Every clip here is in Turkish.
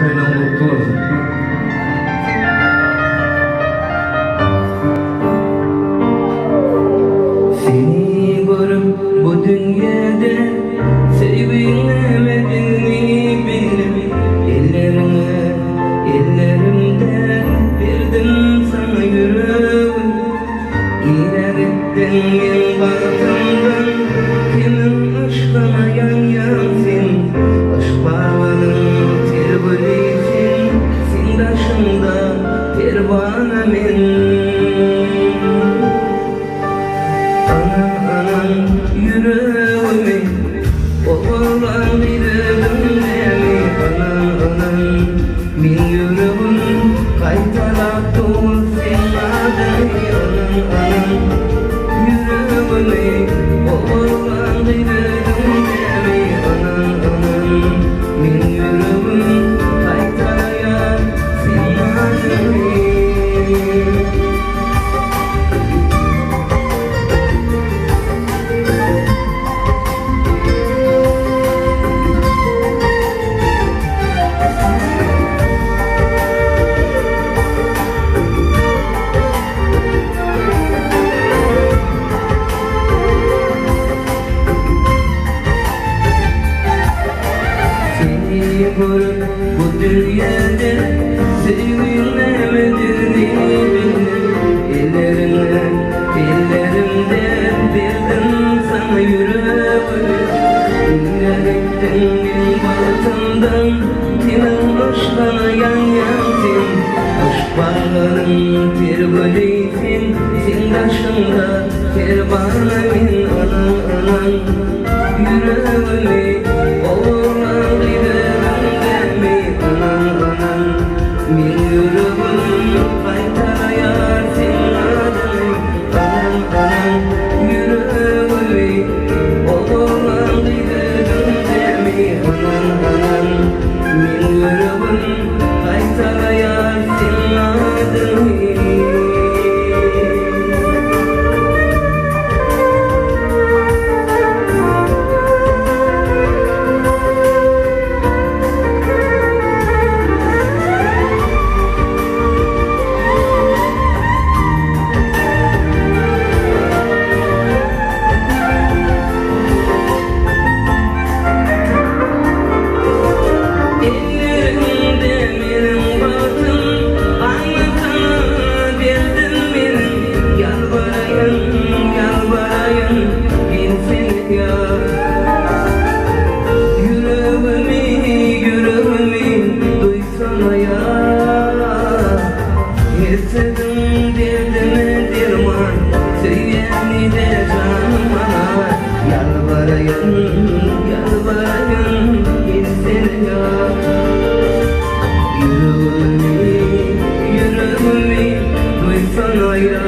kaynağı noktalar. Seni görüp bu dünyada sevilemediğini bildim. Ellerimde verdim sana yüreğim. İlerittin en batımdan, kimin aşkına yanyansın. Aşk bağlanın terbilesin, sin taşında pervane men. Anan yüreğimi oğlan gidelim demi. Anan min yüreğim kaytarap dursun adayı. Anan yüreğimi oğlan gidelim demi. Anan min yüreğim kaytarap dursun adayı. Bu dünyada sevilemediğini bildim. Ellerimde verdim sana yüreğimi. İnlerittin en batımdan, kimin aşkına yanyansın. Aşk bağlanın terbilesin, sin taşında pervane men. Anan yüreğimi oğlan gidelim demi. Anan min yüreğim kaytarayasın adayı. Anan yüreğimi oğlan gidelim demi. Anan min yüreğim kaytarayasın adayı. Sevdim derdime derman, söyleyeni de canım bana. Yalvarayım gitsin ya. Yüreğimi duysana ya.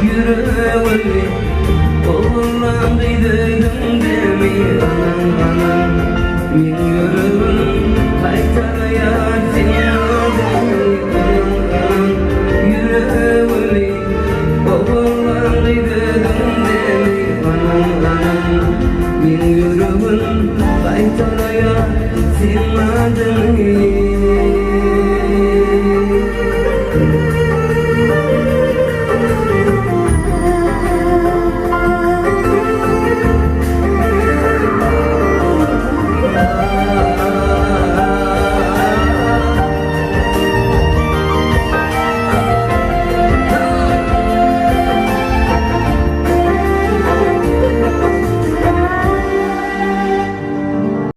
Yüreğimi oğlan gidelim demi. Anan min yüreğim kaytarayasın adayı. Yüreğimi oğlan gidelim demi. Anan min yüreğim kaytarayasın adayı.